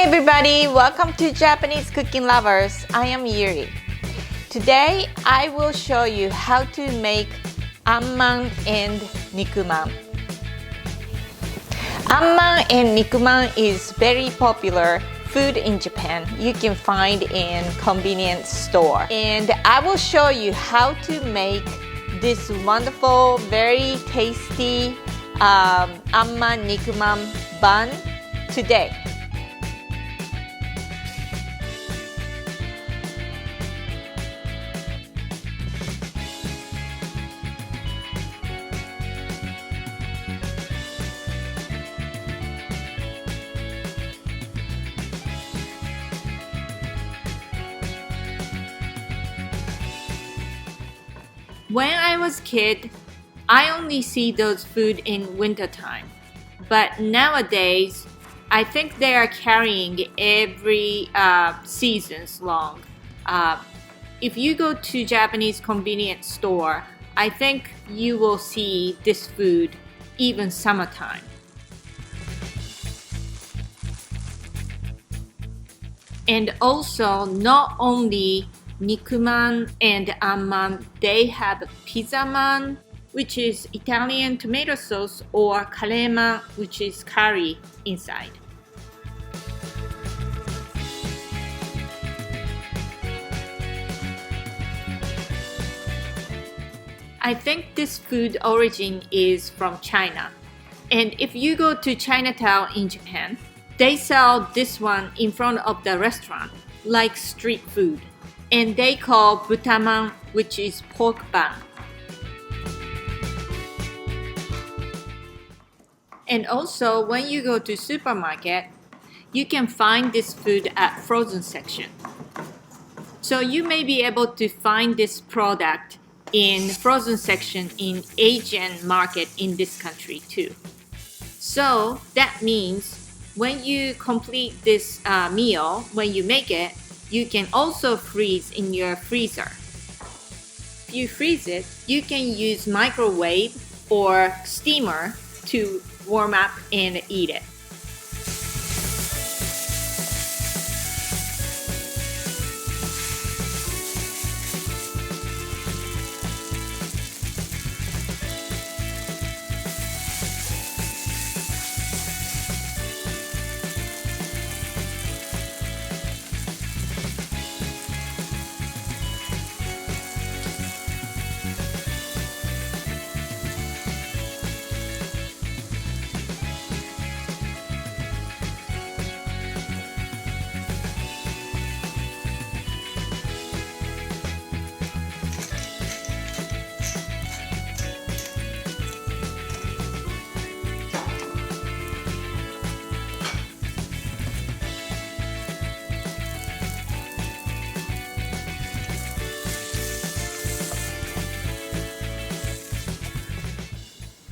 everybody, welcome to Japanese Cooking Lovers. I am Yuri. Today I will show you how to make Anman and Nikuman. Anman and Nikuman is very popular food in Japan. You can find in convenience store. And I will show you how to make this wonderful, very tasty Anman Nikuman bun today. When I was a kid, I only see those food in wintertime. But nowadays, I think they are carrying every seasons long. If you go to Japanese convenience store, I think you will see this food even summertime. And also, not only Nikuman and Anman, they have pizza man, which is Italian tomato sauce, or kareman, which is curry inside. I think this food origin is from China. And if you go to Chinatown in Japan, they sell this one in front of the restaurant, like street food. And they call butaman, which is pork bun. And also, when you go to supermarket, you can find this food at frozen section. So you may be able to find this product in frozen section in Asian market in this country too. So that means when you complete this meal, when you make it, you can also freeze in your freezer. If you freeze it, you can use microwave or steamer to warm up and eat it.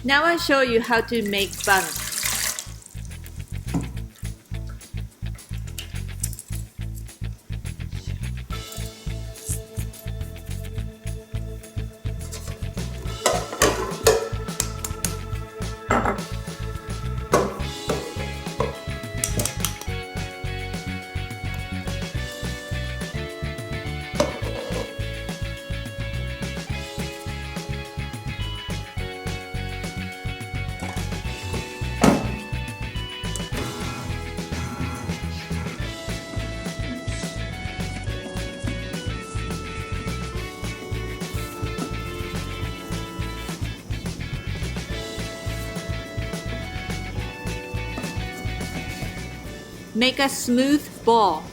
Now I'll show you how to make buns. Make a smooth ball.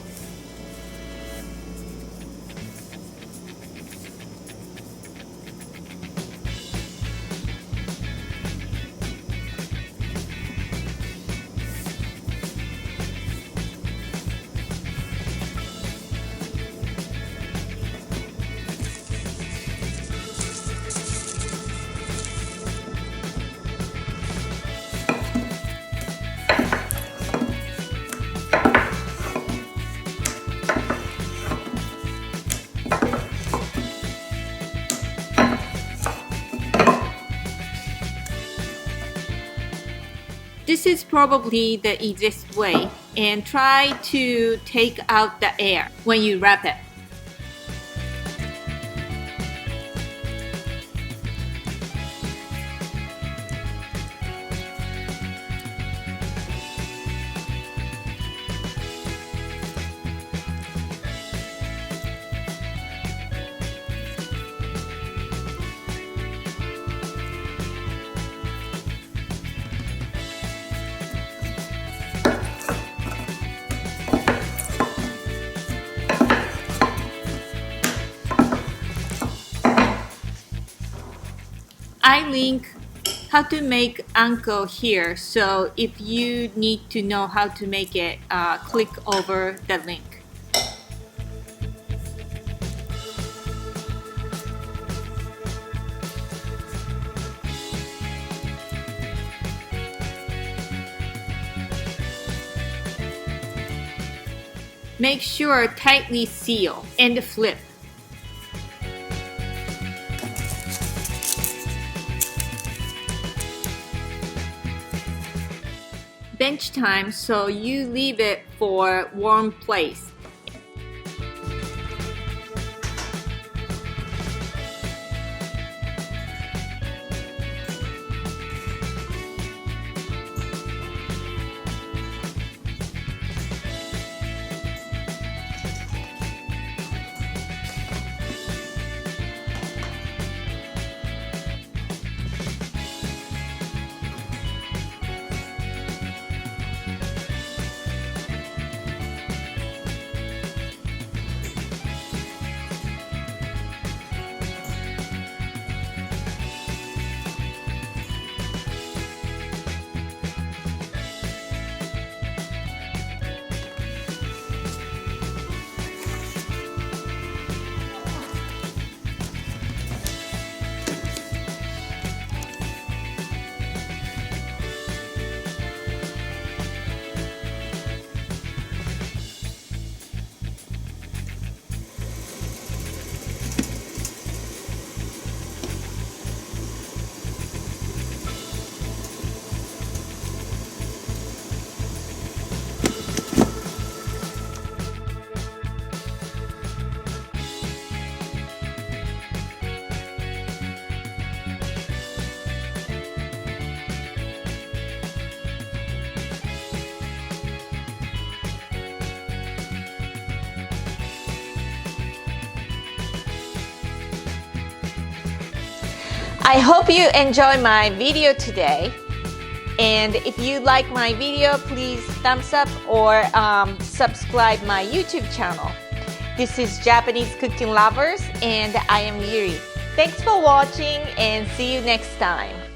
This is probably the easiest way, and try to take out the air when you wrap it. I link how to make anko here, so if you need to know how to make it, click over the link. Make sure tightly seal and flip. Bench time, so you leave it for warm place. I hope you enjoy my video today, and if you like my video, please thumbs up or subscribe my YouTube channel. This is Japanese Cooking Lovers, and I am Yuri. Thanks for watching, and see you next time.